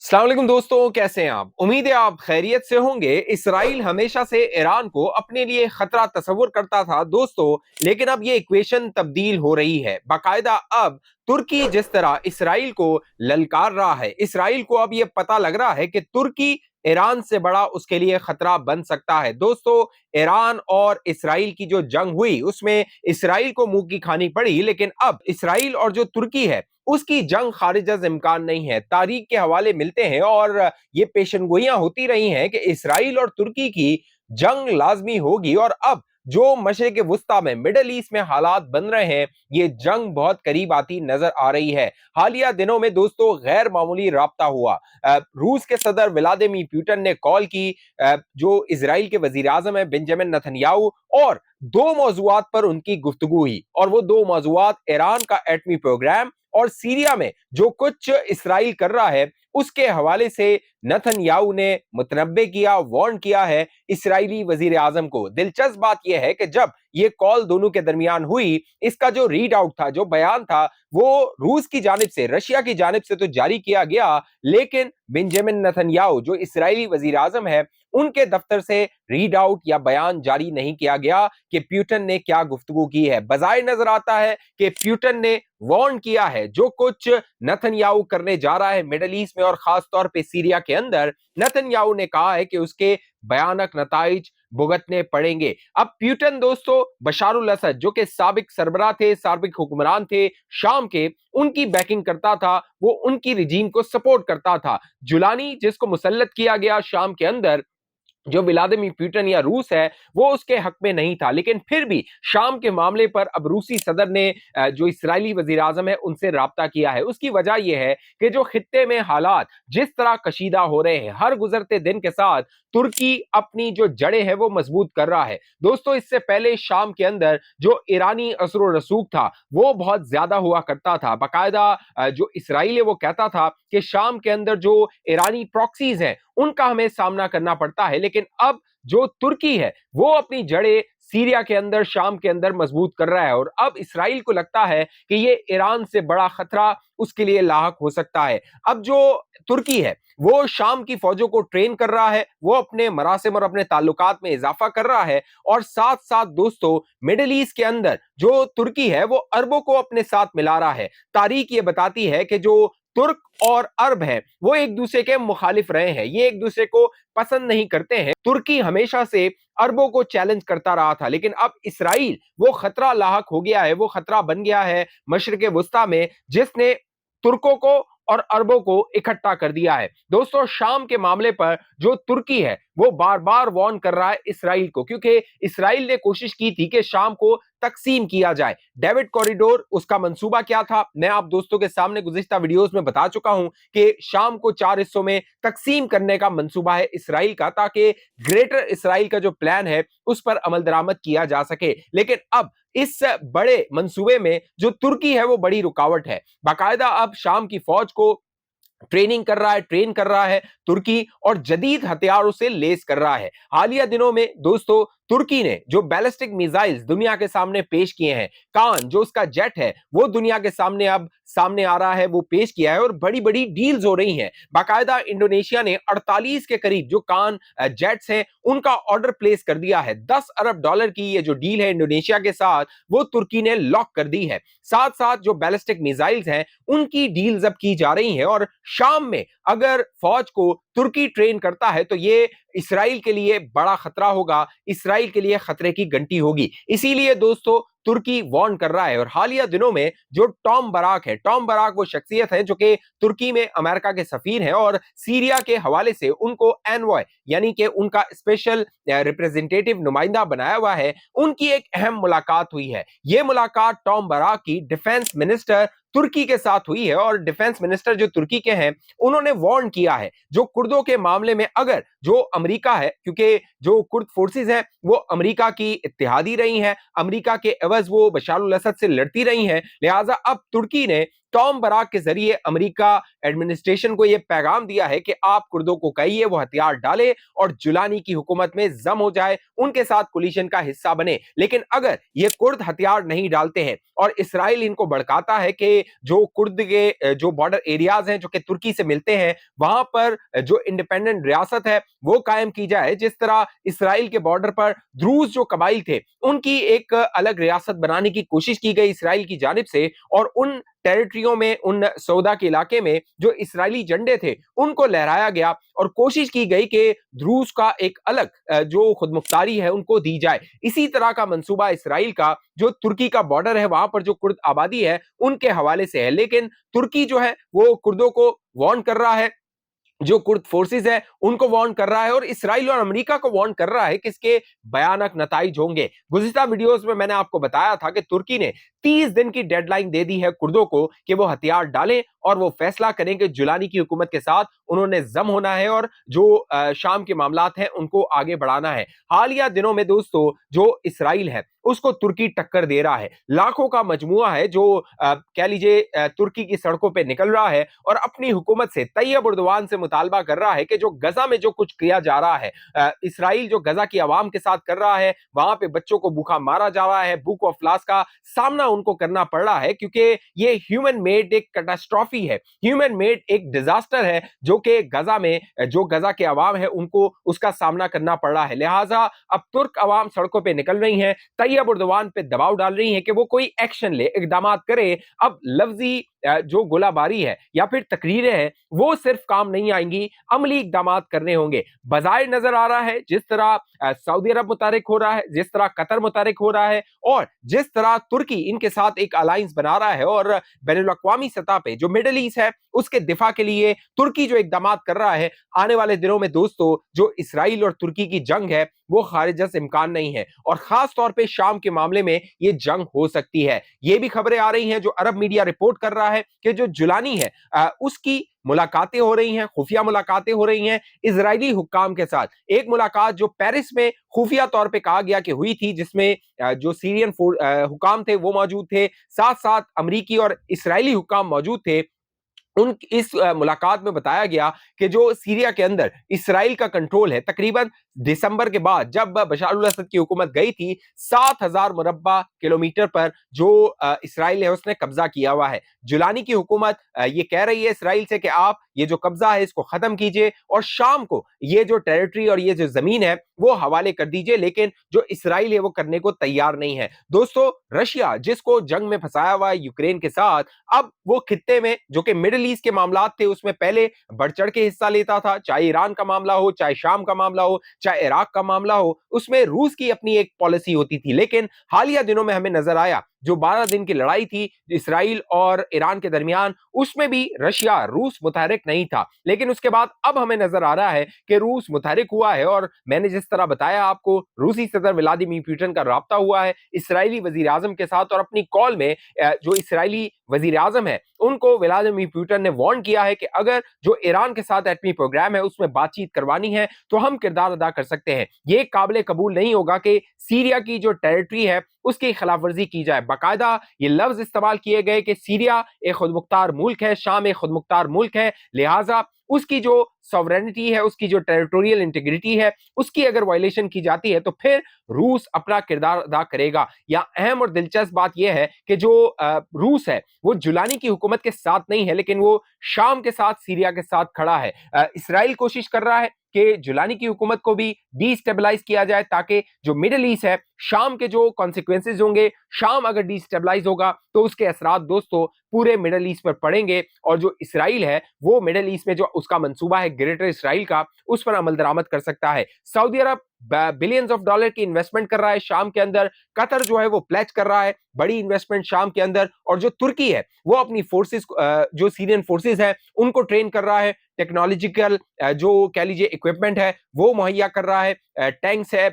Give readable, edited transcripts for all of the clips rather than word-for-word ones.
अस्सलाम वालेकुम दोस्तों, कैसे हैं आप? उम्मीद है आप खैरियत से होंगे। इसराइल हमेशा से ईरान को अपने लिए खतरा तस्वुर करता था दोस्तों, लेकिन अब ये इक्वेशन तब्दील हो रही है। बाकायदा अब तुर्की जिस तरह इसराइल को ललकार रहा है, इसराइल को अब ये पता लग रहा है कि तुर्की ईरान से बड़ा उसके लिए खतरा बन सकता है। दोस्तों, ईरान और इसराइल की जो जंग हुई उसमें इसराइल को मुंह की खानी पड़ी, लेकिन अब इसराइल और जो तुर्की है उसकी जंग खारिज इम्कान नहीं है। तारीख के हवाले मिलते हैं और ये पेशनगोइयां होती रही हैं कि इसराइल और तुर्की की जंग लाजमी होगी, और अब जो मशरिक वुस्ता में मिडल ईस्ट में हालात बन रहे हैं, ये जंग बहुत करीब आती नजर आ रही है। हालिया दिनों में दोस्तों गैर मामूली राब्ता हुआ। रूस के सदर व्लादिमीर पुतिन ने कॉल की, जो इसराइल के वजीर आजम है बेंजामिन नेतन्याहू, और दो मौजुआत पर उनकी गुफ्तगू हुई, और वो दो मौजुआत ईरान का एटमी प्रोग्राम और सीरिया में जो कुछ इसराइल कर रहा है उसके हवाले से नेतन्याहू ने मुतनब्बे किया, वार्न किया है इसराइली वजीर आजम को। दिलचस्प बात यह है कि जब ये कॉल दोनों के दरमियान हुई, इसका जो रीड आउट था, जो बयान था, वो रूस की जानिब से, रशिया की जानिब से तो जारी किया गया, लेकिन बेंजामिन नेतन्याहू जो इसराइली वजीर आजम है उनके दफ्तर से रीड आउट या बयान जारी नहीं किया गया कि पुतिन ने क्या गुफ्तगू की है। बजाय नजर आता है कि पुतिन ने वार्न किया है जो कुछ नेतन्याहू करने जा रहा है मिडल ईस्ट में और खास तौर पे सीरिया के अंदर। नेतन्याहू ने कहा है कि उसके भयानक नताइज भुगतने पड़ेंगे। अब पुतिन दोस्तों बशारुल असद जो कि साबिक सरबराह थे, साबिक हुक्मरान थे शाम के, उनकी बैकिंग करता था, वो उनकी रिजीम को सपोर्ट करता था। जुलानी जिसको मुसल्लत किया गया शाम के अंदर, जो व्लादिमीर पुतिन या रूस है, वो उसके हक में नहीं था, लेकिन फिर भी शाम के मामले पर अब रूसी सदर ने जो इसराइली वजीर आजम है उनसे राब्ता किया है। उसकी वजह यह है कि जो खित्ते में हालात जिस तरह कशीदा हो रहे हैं, हर गुजरते दिन के साथ तुर्की अपनी जो जड़ें हैं वो मजबूत कर रहा है। दोस्तों, इससे पहले शाम के अंदर जो ईरानी असर व रसूख था वो बहुत ज्यादा हुआ करता था। बाकायदा जो इसराइल है वो कहता था कि शाम के अंदर जो ईरानी प्रॉक्सीज हैं उनका हमें सामना करना पड़ता है, लेकिन अब जो तुर्की है वो अपनी जड़ें सीरिया के अंदर, शाम के अंदर मजबूत कर रहा है, और अब इसराइल को लगता है कि ये ईरान से बड़ा खतरा उसके लिए लाहक हो सकता है। अब जो तुर्की है वो शाम की फौजों को ट्रेन कर रहा है, वो अपने मरासिम और अपने ताल्लुकात में इजाफा कर रहा है, और साथ साथ दोस्तों मिडिल ईस्ट के अंदर जो तुर्की है वो अरबों को अपने साथ मिला रहा है। तारीख ये बताती है कि जो तुर्क और अरब है वो एक दूसरे के मुखालिफ रहे हैं, ये एक दूसरे को पसंद नहीं करते हैं। तुर्की हमेशा से अरबों को चैलेंज करता रहा था, लेकिन अब इसराइल वो खतरा लाहक हो गया है, वो खतरा बन गया है मशरिक वुस्ता में, जिसने तुर्कों को और अरबों को इकट्ठा कर दिया है। दोस्तों, शाम के मामले पर जो तुर्की है वो बार बार वार्न कर रहा है इसराइल को, क्योंकि इसराइल ने कोशिश की थी कि शाम को तकसीम किया जाए। डेविड कॉरिडोर उसका मंसूबा क्या था, मैं आप दोस्तों के सामने गुज़िश्ता वीडियोस में बता चुका हूं कि शाम को 4 हिस्सों में तकसीम करने का मंसूबा है इसराइल का, ताकि ग्रेटर इसराइल का जो प्लान है उस पर अमल दरामद किया जा सके। लेकिन अब इस बड़े मंसूबे में जो तुर्की है वो बड़ी रुकावट है। बाकायदा अब शाम की फौज को ट्रेन कर रहा है तुर्की, और जदीद हथियारों से लेस कर रहा है। हालिया दिनों में दोस्तों तुर्की ने जो बैलिस्टिक मिसाइल्स दुनिया के सामने पेश किए हैं, कान जो उसका जेट है वो दुनिया के सामने अब सामने आ रहा है, वो पेश किया है, और बड़ी बड़ी डील्स हो रही हैं। बाकायदा इंडोनेशिया ने 48 के करीब जो कान जेट्स हैं उनका ऑर्डर प्लेस कर दिया है। 10 अरब डॉलर की ये जो डील है इंडोनेशिया के साथ, वो तुर्की ने लॉक कर दी है। साथ साथ जो बैलिस्टिक मिसाइल्स हैं उनकी डील्स अब की जा रही हैं, और शाम में अगर फौज को तुर्की ट्रेन करता है तो ये इसराइल के लिए बड़ा खतरा होगा, इसराइल के लिए खतरे की घंटी होगी। इसीलिए दोस्तों तुर्की वार्न कर रहा है। और हालिया दिनों में जो टॉम बराक है, टॉम बराक वो शख्सियत है जो कि तुर्की में अमेरिका के सफीर हैं, और सीरिया के हवाले से उनको एनवॉय यानी कि उनका स्पेशल रिप्रेजेंटेटिव नुमाइंदा बनाया हुआ है। उनकी एक अहम मुलाकात हुई है। यह मुलाकात टॉम बराक की डिफेंस मिनिस्टर तुर्की के साथ हुई है, और डिफेंस मिनिस्टर जो तुर्की के हैं उन्होंने वार्न किया है जो कुर्दों के मामले में, अगर जो अमेरिका है, क्योंकि जो कुर्द फोर्सेस हैं वो अमेरिका की इत्तेहादी रही हैं, अमेरिका के एवज वो बशारुल असद से लड़ती रही हैं, लिहाजा अब तुर्की ने टॉम बराक के जरिए अमेरिका एडमिनिस्ट्रेशन को यह पैगाम दिया है कि आप कुर्दों को कहिए वो हथियार डाले और जुलानी की हुकूमत में जम हो जाए, उनके साथ कोलिशन का हिस्सा बने। लेकिन अगर ये कुर्द हथियार नहीं डालते हैं और इसराइल इनको भड़काता है कि जो कुर्द के जो बॉर्डर एरियाज हैं जो कि तुर्की से मिलते हैं, वहां पर जो इंडिपेंडेंट रियासत है वो कायम की जाए, जिस तरह इसराइल के बॉर्डर पर द्रूज जो कबाइल थे उनकी एक अलग रियासत बनाने की कोशिश की गई इसराइल की जानिब से, और उन टेरिटरियों में, उन सौदा के इलाके में जो इसराइली झंडे थे उनको लहराया गया और कोशिश की गई कि द्रूज का एक अलग जो खुदमुख्तारी है उनको दी जाए। इसी तरह का मंसूबा इसराइल का जो तुर्की का बॉर्डर है वहां पर जो कुर्द आबादी है उनके हवाले से है, लेकिन तुर्की जो है वो कुर्दों को वार्न कर रहा है, जो कुर्द फोर्सेस है उनको वार्न कर रहा है, और इसराइल और अमेरिका को वार्न कर रहा है कि इसके भयानक नताइज होंगे। गुज़िश्ता वीडियोस में मैंने आपको बताया था कि तुर्की ने 30 दिन की डेडलाइन दे दी है कुर्दों को कि वो हथियार डालें और वो फैसला करें कि जुलानी की हुकूमत के साथ उन्होंने जम होना है और जो शाम के मामलात हैं उनको आगे बढ़ाना है। हालिया दिनों में दोस्तों जो इसराइल है उसको तुर्की टक्कर दे रहा है, लाखों का मजमुआ है जो कह लीजिए तुर्की की सड़कों पे निकल रहा है और अपनी हुकूमत से, तैयब उर्दवान से मुतालबा कर रहा है कि जो गजा में जो कुछ किया जा रहा है, इसराइल जो गजा की आवाम के साथ कर रहा है, वहां पे बच्चों को भूखा मारा जा रहा है, भूख और अफलास का सामना उनको करना पड़ रहा है, क्योंकि ये ह्यूमन मेड एक कैटास्ट्रॉफी है, ह्यूमन मेड एक डिजास्टर है जो कि गजा में जो गजा के आवाम है उनको उसका सामना करना पड़ रहा है। लिहाजा अब तुर्क आवाम सड़कों पे निकल रही है, तैयब उर्दवान पे दबाव डाल रही है कि वो कोई एक्शन ले, इकदाम करे। अब लफ्जी जो गोलाबारी है या फिर तकरीरें हैं वो सिर्फ काम नहीं आएंगी, अमली इकदाम करने होंगे। बजाय नजर आ रहा है जिस तरह सऊदी अरब मुतारिक हो रहा है, जिस तरह कतर मुतारिक हो रहा है और जिस तरह तुर्की इनके साथ एक अलायंस बना रहा है, और बैनुल अक़वामी सतह पे जो मिडल ईस्ट है उसके दिफा के लिए तुर्की जो इकदाम कर रहा है, आने वाले दिनों में दोस्तों जो इसराइल और तुर्की की जंग है वो खारिज से इम्कान नहीं है, और खास तौर पे शाम के मामले में ये जंग हो सकती है। ये भी खबरें आ रही हैं, जो अरब मीडिया रिपोर्ट कर रहा है कि जो जुलानी है उसकी मुलाकातें हो रही हैं, खुफिया मुलाकातें हो रही हैं इजरायली हुक्काम के साथ। एक मुलाकात जो पेरिस में खुफिया तौर पे कहा गया कि हुई थी, जिसमें जो सीरियन हुक्काम थे वो मौजूद थे, साथ साथ अमरीकी और इसराइली हुक्काम मौजूद थे। उन इस मुलाकात में बताया गया कि जो सीरिया के अंदर इसराइल का कंट्रोल है, तकरीबन दिसंबर के बाद जब बशार अल असद की हुकूमत गई थी, 7,000 मुरब्बा किलोमीटर पर जो इसराइल है उसने कब्जा किया हुआ है। जुलानी की हुकूमत ये कह रही है इसराइल से कि आप ये जो कब्जा है इसको खत्म कीजिए और शाम को ये जो टेरिटरी और ये जो जमीन है वो हवाले कर दीजिए, लेकिन जो इसराइल है वो करने को तैयार नहीं है। दोस्तों रशिया जिसको जंग में फंसाया हुआ है यूक्रेन के साथ, अब वो खित्ते में जो कि मिडिल ईस्ट के मामलात थे उसमें पहले बढ़ चढ़ के हिस्सा लेता था, चाहे ईरान का मामला हो, चाहे शाम का मामला हो, चाहे इराक का मामला हो, उसमें रूस की अपनी एक पॉलिसी होती थी। लेकिन हालिया दिनों में हमें नजर आया जो 12 दिन की लड़ाई थी इसराइल और ईरान के दरमियान, उसमें भी रशिया रूस मुतहरिक नहीं था, लेकिन उसके बाद अब हमें नजर आ रहा है कि रूस मुतहरिक हुआ है। और मैंने जिस तरह बताया आपको, रूसी सदर व्लादिमीर पुतिन का राब्ता हुआ है इसराइली वजीर आजम के साथ, और अपनी कॉल में जो इसराइली वजीर आजम है उनको व्लादिमीर पुतिन ने वार्न किया है कि अगर जो ईरान के साथ एटमी प्रोग्राम है उसमें बातचीत करवानी है तो हम किरदार अदा कर सकते हैं। ये काबिल कबूल नहीं होगा कि सीरिया की जो टेरिटरी है उसकी खिलाफ वर्जी की जाए। बाकायदा ये लफ्ज इस्तेमाल किए गए कि सीरिया एक खुद मुख्तार मुल्क है, शाम एक खुद मुख्तार मुल्क है, लिहाजा उसकी जो सॉवरेनिटी है, उसकी जो टेरिटोरियल इंटीग्रिटी है, उसकी अगर वायलेशन की जाती है तो फिर रूस अपना किरदार अदा करेगा। या अहम और दिलचस्प बात यह है कि जो रूस है वो जुलानी की हुकूमत के साथ नहीं है, लेकिन वो शाम के साथ, सीरिया के साथ खड़ा है। इसराइल कोशिश कर रहा है कि जुलानी की हुकूमत को भी डिस्टेबलाइज किया जाए ताकि जो मिडिल ईस्ट है, शाम के जो कॉन्सिक्वेंसेज होंगे, शाम अगर डिस्टेबलाइज होगा तो उसके असरात दोस्तों पूरे मिडिल ईस्ट पर पड़ेंगे, और जो इसराइल है वो मिडिल ईस्ट में जो उसका मंसूबा है ग्रेटर इसराइल का, उस पर अमल दरामद कर सकता है। Saudi Arab billions of dollar की इन्वेस्टमेंट कर रहा है शाम के अंदर, कतर जो है वो प्लेज कर रहा है बड़ी इन्वेस्टमेंट शाम के अंदर, और जो तुर्की है वो अपनी फोर्सेस जो सीरियन फोर्सेस है उनको ट्रेन कर रहा है, टेक्नोलॉजिकल जो कह लीजिए इक्विपमेंट है वो मुहैया कर रहा है, टैंक्स है,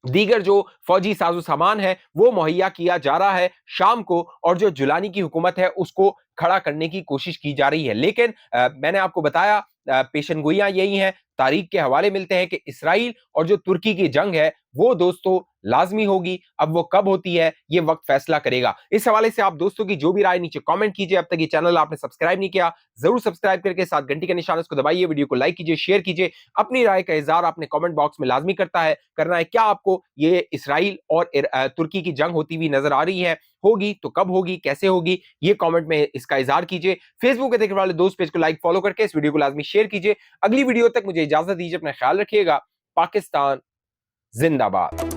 दीगर जो फौजी साजो सामान है वो मुहैया किया जा रहा है शाम को, और जो जुलानी की हुकूमत है उसको खड़ा करने की कोशिश की जा रही है। लेकिन मैंने आपको बताया पेशनगोइयां यही हैं, तारीख के हवाले मिलते हैं कि इसराइल और जो तुर्की की जंग है वो दोस्तों लाजमी होगी। अब वो कब होती है ये वक्त फैसला करेगा। इस हवाले से आप दोस्तों की जो भी राय नीचे कमेंट कीजिए। अब तक ये चैनल आपने सब्सक्राइब नहीं किया, जरूर सब्सक्राइब करके साथ घंटी का निशान उसको दबाइए, वीडियो को लाइक कीजिए, शेयर कीजिए। अपनी राय का इजहार आपने कमेंट बॉक्स में लाजमी करना है। क्या आपको ये इसराइल और तुर्की की जंग होती हुई नजर आ रही है? होगी तो कब होगी, कैसे होगी, ये कमेंट में इसका इजहार कीजिए। फेसबुक पे देखने वाले दोस्त पेज को लाइक फॉलो करके इस वीडियो को लाजमी शेयर कीजिए। अगली वीडियो तक मुझे इजाजत दीजिए, अपना ख्याल रखिएगा। पाकिस्तान जिंदाबाद।